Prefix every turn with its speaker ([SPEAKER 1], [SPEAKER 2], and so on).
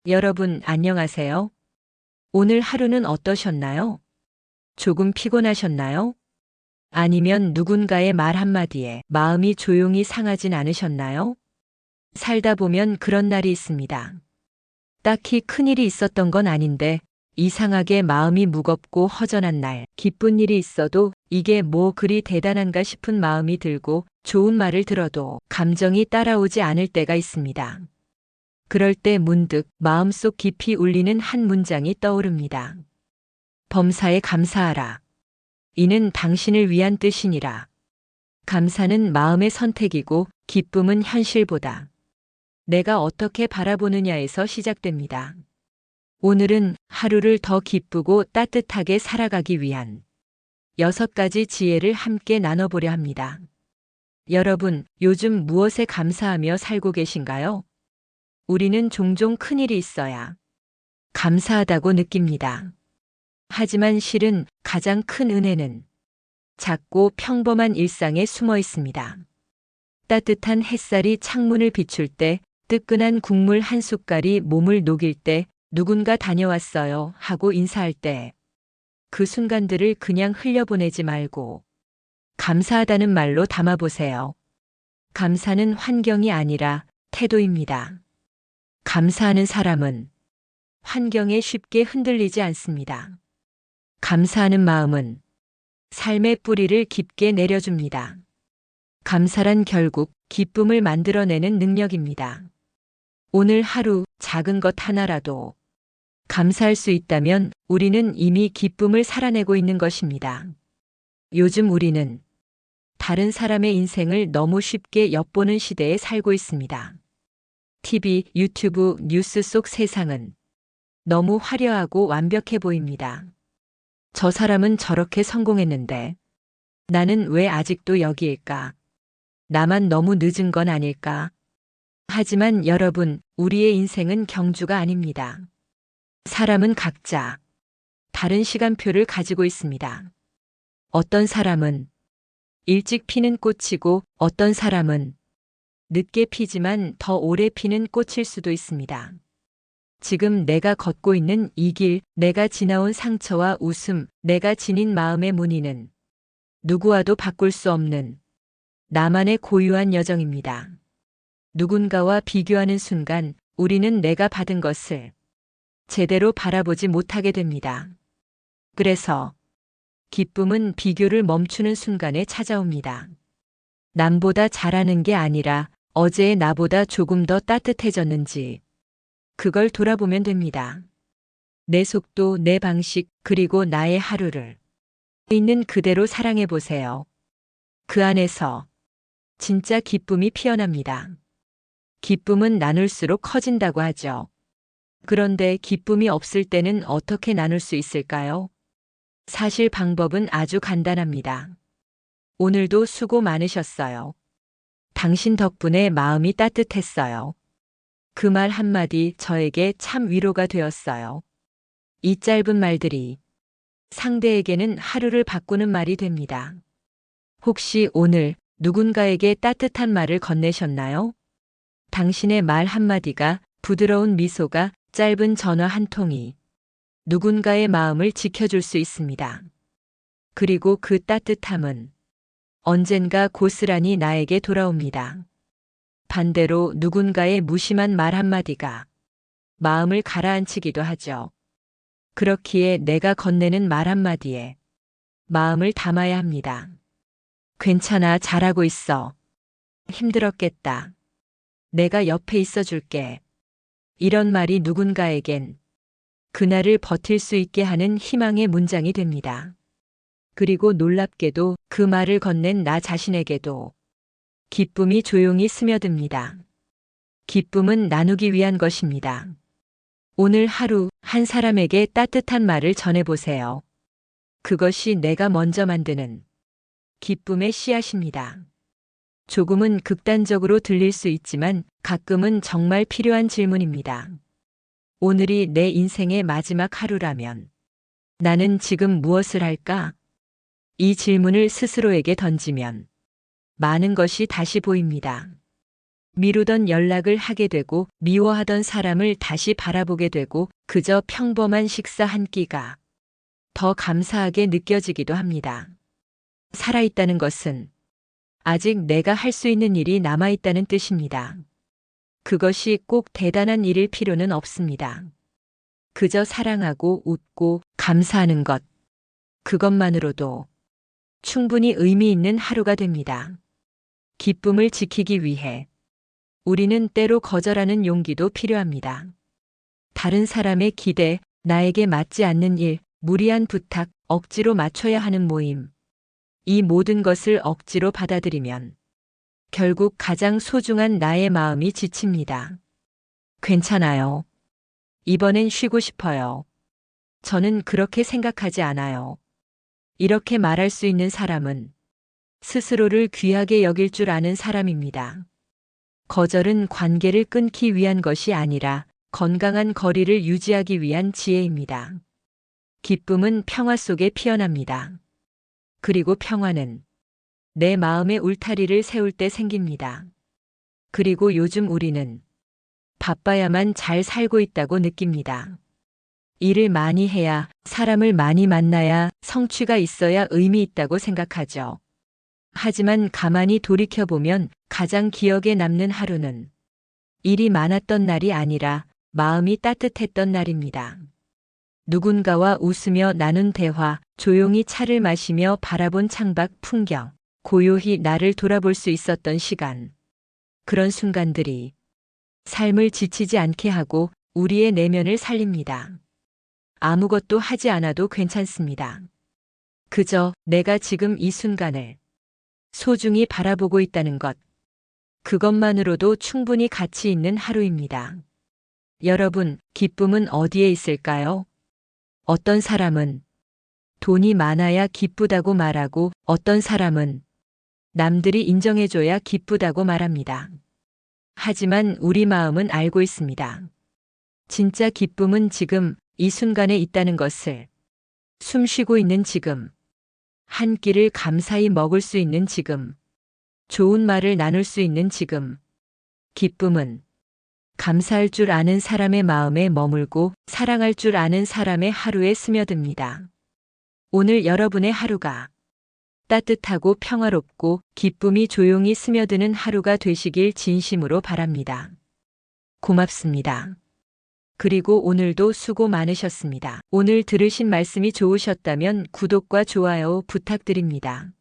[SPEAKER 1] 여러분, 안녕하세요. 오늘 하루는 어떠셨나요? 조금 피곤하셨나요? 아니면 누군가의 말 한마디에 마음이 조용히 상하진 않으셨나요? 살다 보면 그런 날이 있습니다. 딱히 큰일이 있었던 건 아닌데 이상하게 마음이 무겁고 허전한 날, 기쁜 일이 있어도 이게 뭐 그리 대단한가 싶은 마음이 들고 좋은 말을 들어도 감정이 따라오지 않을 때가 있습니다. 그럴 때 문득 마음속 깊이 울리는 한 문장이 떠오릅니다. 범사에 감사하라. 이는 당신을 위한 뜻이니라. 감사는 마음의 선택이고 기쁨은 현실보다 내가 어떻게 바라보느냐에서 시작됩니다. 오늘은 하루를 더 기쁘고 따뜻하게 살아가기 위한 6가지 지혜를 함께 나눠보려 합니다. 여러분, 요즘 무엇에 감사하며 살고 계신가요? 우리는 종종 큰일이 있어야 감사하다고 느낍니다. 하지만 실은 가장 큰 은혜는 작고 평범한 일상에 숨어 있습니다. 따뜻한 햇살이 창문을 비출 때, 뜨끈한 국물 한 숟갈이 몸을 녹일 때, 누군가 다녀왔어요 하고 인사할 때, 그 순간들을 그냥 흘려보내지 말고 감사하다는 말로 담아보세요. 감사는 환경이 아니라 태도입니다. 감사하는 사람은 환경에 쉽게 흔들리지 않습니다. 감사하는 마음은 삶의 뿌리를 깊게 내려줍니다. 감사란 결국 기쁨을 만들어내는 능력입니다. 오늘 하루 작은 것 하나라도 감사할 수 있다면 우리는 이미 기쁨을 살아내고 있는 것입니다. 요즘 우리는 다른 사람의 인생을 너무 쉽게 엿보는 시대에 살고 있습니다. TV, 유튜브, 뉴스 속 세상은 너무 화려하고 완벽해 보입니다. 저 사람은 저렇게 성공했는데 나는 왜 아직도 여기일까? 나만 너무 늦은 건 아닐까? 하지만 여러분, 우리의 인생은 경주가 아닙니다. 사람은 각자 다른 시간표를 가지고 있습니다. 어떤 사람은 일찍 피는 꽃이고 어떤 사람은 늦게 피지만 더 오래 피는 꽃일 수도 있습니다. 지금 내가 걷고 있는 이 길, 내가 지나온 상처와 웃음, 내가 지닌 마음의 무늬는 누구와도 바꿀 수 없는 나만의 고유한 여정입니다. 누군가와 비교하는 순간 우리는 내가 받은 것을 제대로 바라보지 못하게 됩니다. 그래서 기쁨은 비교를 멈추는 순간에 찾아옵니다. 남보다 잘하는 게 아니라 어제의 나보다 조금 더 따뜻해졌는지 그걸 돌아보면 됩니다. 내 속도, 내 방식, 그리고 나의 하루를 있는 그대로 사랑해 보세요. 그 안에서 진짜 기쁨이 피어납니다. 기쁨은 나눌수록 커진다고 하죠. 그런데 기쁨이 없을 때는 어떻게 나눌 수 있을까요? 사실 방법은 아주 간단합니다. 오늘도 수고 많으셨어요. 당신 덕분에 마음이 따뜻했어요. 그 말 한마디 저에게 참 위로가 되었어요. 이 짧은 말들이 상대에게는 하루를 바꾸는 말이 됩니다. 혹시 오늘 누군가에게 따뜻한 말을 건네셨나요? 당신의 말 한마디가, 부드러운 미소가, 짧은 전화 한 통이 누군가의 마음을 지켜줄 수 있습니다. 그리고 그 따뜻함은 언젠가 고스란히 나에게 돌아옵니다. 반대로 누군가의 무심한 말 한마디가 마음을 가라앉히기도 하죠. 그렇기에 내가 건네는 말 한마디에 마음을 담아야 합니다. 괜찮아, 잘하고 있어. 힘들었겠다. 내가 옆에 있어 줄게. 이런 말이 누군가에겐 그날을 버틸 수 있게 하는 희망의 문장이 됩니다. 그리고 놀랍게도 그 말을 건넨 나 자신에게도 기쁨이 조용히 스며듭니다. 기쁨은 나누기 위한 것입니다. 오늘 하루 한 사람에게 따뜻한 말을 전해보세요. 그것이 내가 먼저 만드는 기쁨의 씨앗입니다. 조금은 극단적으로 들릴 수 있지만 가끔은 정말 필요한 질문입니다. 오늘이 내 인생의 마지막 하루라면 나는 지금 무엇을 할까? 이 질문을 스스로에게 던지면 많은 것이 다시 보입니다. 미루던 연락을 하게 되고 미워하던 사람을 다시 바라보게 되고 그저 평범한 식사 한 끼가 더 감사하게 느껴지기도 합니다. 살아있다는 것은 아직 내가 할 수 있는 일이 남아있다는 뜻입니다. 그것이 꼭 대단한 일일 필요는 없습니다. 그저 사랑하고 웃고 감사하는 것, 그것만으로도 충분히 의미 있는 하루가 됩니다. 기쁨을 지키기 위해 우리는 때로 거절하는 용기도 필요합니다. 다른 사람의 기대, 나에게 맞지 않는 일, 무리한 부탁, 억지로 맞춰야 하는 모임. 이 모든 것을 억지로 받아들이면 결국 가장 소중한 나의 마음이 지칩니다. 괜찮아요. 이번엔 쉬고 싶어요. 저는 그렇게 생각하지 않아요. 이렇게 말할 수 있는 사람은 스스로를 귀하게 여길 줄 아는 사람입니다. 거절은 관계를 끊기 위한 것이 아니라 건강한 거리를 유지하기 위한 지혜입니다. 기쁨은 평화 속에 피어납니다. 그리고 평화는 내 마음의 울타리를 세울 때 생깁니다. 그리고 요즘 우리는 바빠야만 잘 살고 있다고 느낍니다. 일을 많이 해야, 사람을 많이 만나야, 성취가 있어야 의미 있다고 생각하죠. 하지만 가만히 돌이켜보면 가장 기억에 남는 하루는 일이 많았던 날이 아니라 마음이 따뜻했던 날입니다. 누군가와 웃으며 나눈 대화, 조용히 차를 마시며 바라본 창밖 풍경, 고요히 나를 돌아볼 수 있었던 시간. 그런 순간들이 삶을 지치지 않게 하고 우리의 내면을 살립니다. 아무것도 하지 않아도 괜찮습니다. 그저 내가 지금 이 순간을 소중히 바라보고 있다는 것. 그것만으로도 충분히 가치 있는 하루입니다. 여러분, 기쁨은 어디에 있을까요? 어떤 사람은 돈이 많아야 기쁘다고 말하고 어떤 사람은 남들이 인정해줘야 기쁘다고 말합니다. 하지만 우리 마음은 알고 있습니다. 진짜 기쁨은 지금 이 순간에 있다는 것을, 숨 쉬고 있는 지금, 한 끼를 감사히 먹을 수 있는 지금, 좋은 말을 나눌 수 있는 지금. 기쁨은 감사할 줄 아는 사람의 마음에 머물고 사랑할 줄 아는 사람의 하루에 스며듭니다. 오늘 여러분의 하루가 따뜻하고 평화롭고 기쁨이 조용히 스며드는 하루가 되시길 진심으로 바랍니다. 고맙습니다. 그리고 오늘도 수고 많으셨습니다. 오늘 들으신 말씀이 좋으셨다면 구독과 좋아요 부탁드립니다.